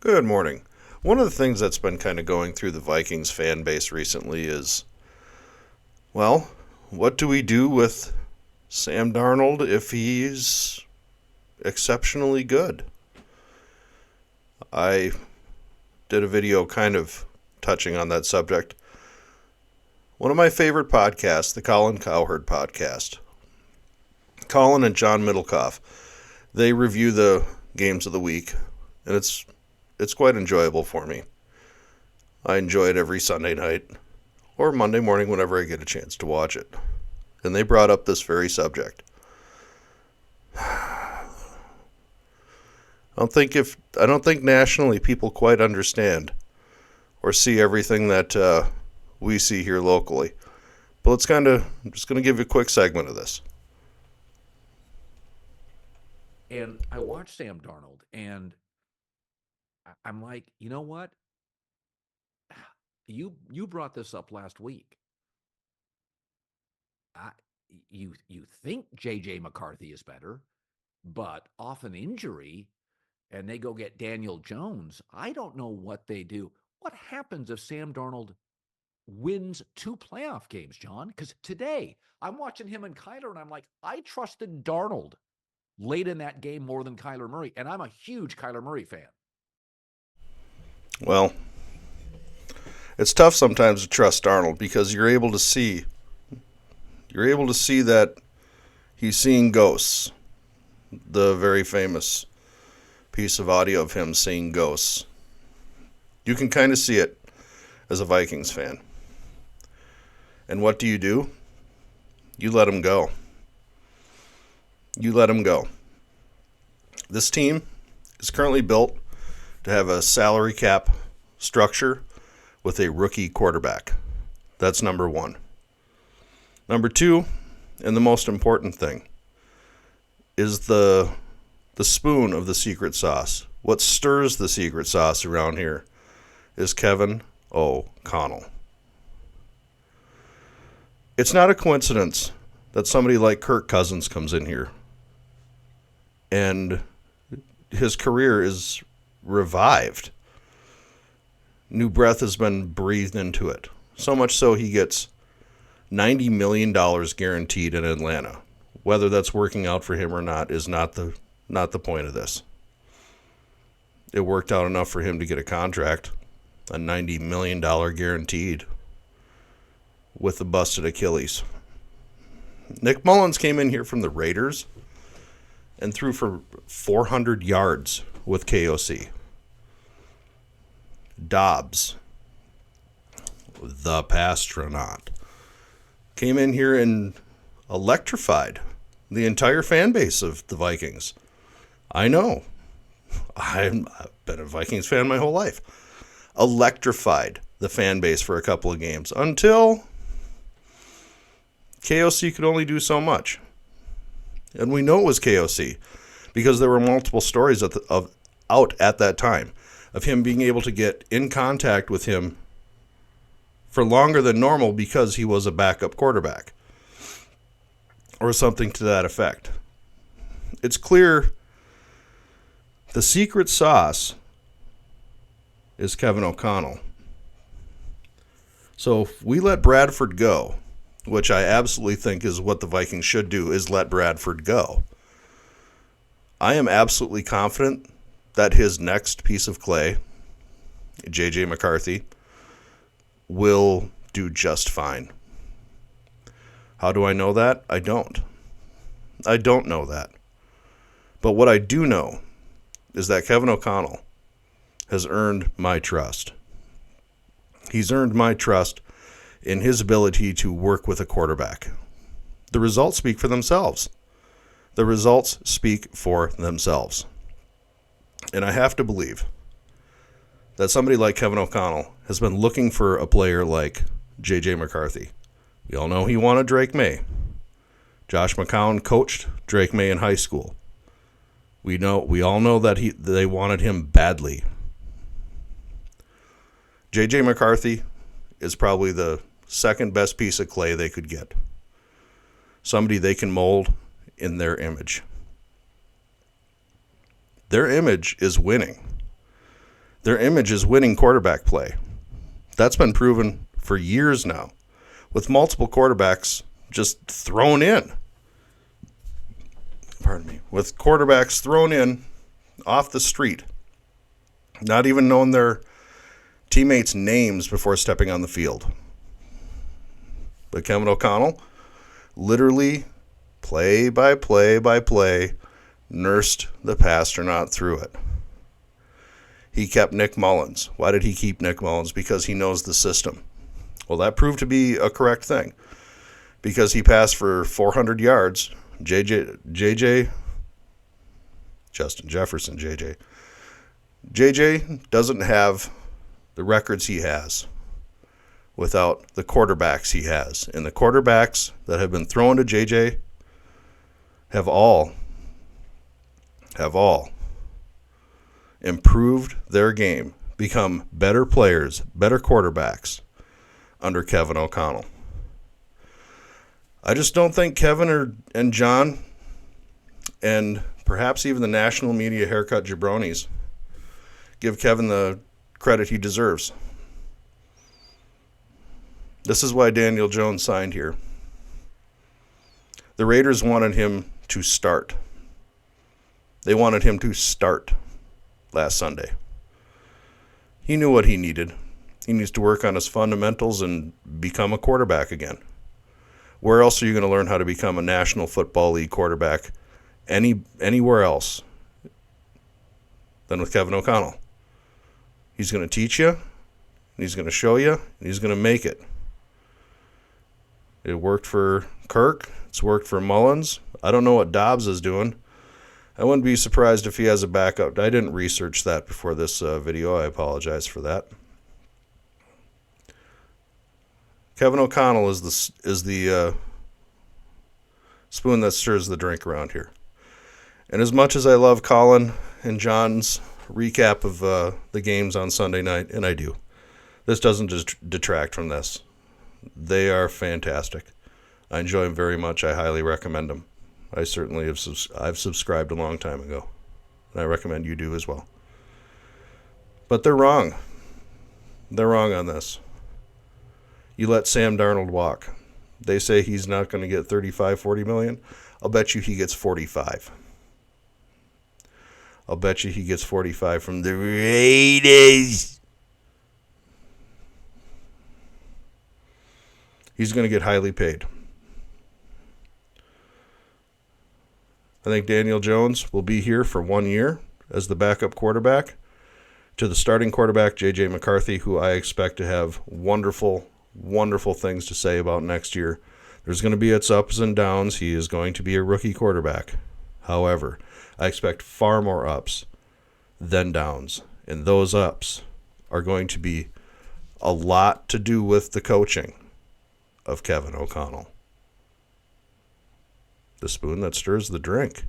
Good morning. One of the things that's been kind of going through the Vikings fan base recently is, well, what do we do with Sam Darnold if he's exceptionally good? I did a video kind of touching on that subject. One of my favorite podcasts, the Colin Cowherd podcast. Colin and John Middlecoff, they review the games of the week, and it's quite enjoyable for me. I enjoy it every Sunday night or Monday morning whenever I get a chance to watch it. And they brought up this very subject. I don't think nationally people quite understand or see everything that we see here locally. But I'm just going to give you a quick segment of this. And I watched Sam Darnold, and I'm like, you know what? You brought this up last week. You think J.J. McCarthy is better, but off an injury, and they go get Daniel Jones. I don't know what they do. What happens if Sam Darnold wins 2 playoff games, John? Because today I'm watching him and Kyler, and I'm like, I trusted Darnold late in that game more than Kyler Murray, and I'm a huge Kyler Murray fan. Well, it's tough sometimes to trust Darnold because you're able to see that he's seeing ghosts. The very famous piece of audio of him seeing ghosts. You can kind of see it as a Vikings fan. And what do? You let him go. You let him go. This team is currently built to have a salary cap structure with a rookie quarterback. That's number one. Number two, and the most important thing, is the spoon of the secret sauce. What stirs the secret sauce around here is Kevin O'Connell. It's not a coincidence that somebody like Kirk Cousins comes in here and his career is revived. New breath has been breathed into it. So much so he gets $90 million guaranteed in Atlanta. Whether that's working out for him or not is not the point of this. It worked out enough for him to get a contract, a $90 million guaranteed, with a busted Achilles. Nick Mullins came in here from the Raiders and threw for 400 yards with KOC. Dobbs, the Pastronaut, came in here and electrified the entire fan base of the Vikings. I know. I've been a Vikings fan my whole life. Electrified the fan base for a couple of games until KOC could only do so much. And we know it was KOC because there were multiple stories out at that time of him being able to get in contact with him for longer than normal because he was a backup quarterback or something to that effect. It's clear the secret sauce is Kevin O'Connell. So if we let Bradford go, which I absolutely think is what the Vikings should do, is let Bradford go, I am absolutely confident that his next piece of clay, J.J. McCarthy, will do just fine. How do I know that? I don't know that. But what I do know is that Kevin O'Connell has earned my trust. He's earned my trust in his ability to work with a quarterback. The results speak for themselves. The results speak for themselves. And I have to believe that somebody like Kevin O'Connell has been looking for a player like J.J. McCarthy. We all know he wanted Drake May. Josh McCown coached Drake May in high school. We all know that they wanted him badly. J.J. McCarthy is probably the second best piece of clay they could get. Somebody they can mold in their image. Their image is winning. Their image is winning quarterback play. That's been proven for years now, with multiple quarterbacks just thrown in. With quarterbacks thrown in off the street, not even knowing their teammates' names before stepping on the field. But Kevin O'Connell, literally play by play, nursed the Pasternaut through it. He kept Nick Mullins. Why did he keep Nick Mullins? Because he knows the system. Well, that proved to be a correct thing, because he passed for 400 yards. JJ, Justin Jefferson, JJ doesn't have the records he has without the quarterbacks he has. And the quarterbacks that have been thrown to JJ have all improved their game, become better players, better quarterbacks under Kevin O'Connell. I just don't think Kevin and John, and perhaps even the national media haircut jabronis, give Kevin the credit he deserves. This is why Daniel Jones signed here. The Raiders wanted him to start. They wanted him to start last Sunday. He knew what he needed. He needs to work on his fundamentals and become a quarterback again. Where else are you going to learn how to become a National Football League quarterback anywhere else than with Kevin O'Connell? He's going to teach you, and he's going to show you, and he's going to make it. It worked for Kirk. It's worked for Mullins. I don't know what Dobbs is doing. I wouldn't be surprised if he has a backup. I didn't research that before this video. I apologize for that. Kevin O'Connell is the spoon that stirs the drink around here. And as much as I love Colin and John's recap of the games on Sunday night, and I do, this doesn't just detract from this. They are fantastic. I enjoy them very much. I highly recommend them. I certainly have. I've subscribed a long time ago, and I recommend you do as well. But they're wrong. They're wrong on this. You let Sam Darnold walk. They say he's not going to get 35, 40 million. I'll bet you he gets 45. I'll bet you he gets 45 from the Raiders. He's going to get highly paid. I think Daniel Jones will be here for 1 year as the backup quarterback to the starting quarterback, J.J. McCarthy, who I expect to have wonderful things to say about next year. There's going to be its ups and downs. He is going to be a rookie quarterback. However, I expect far more ups than downs. And those ups are going to be a lot to do with the coaching of Kevin O'Connell. The spoon that stirs the drink.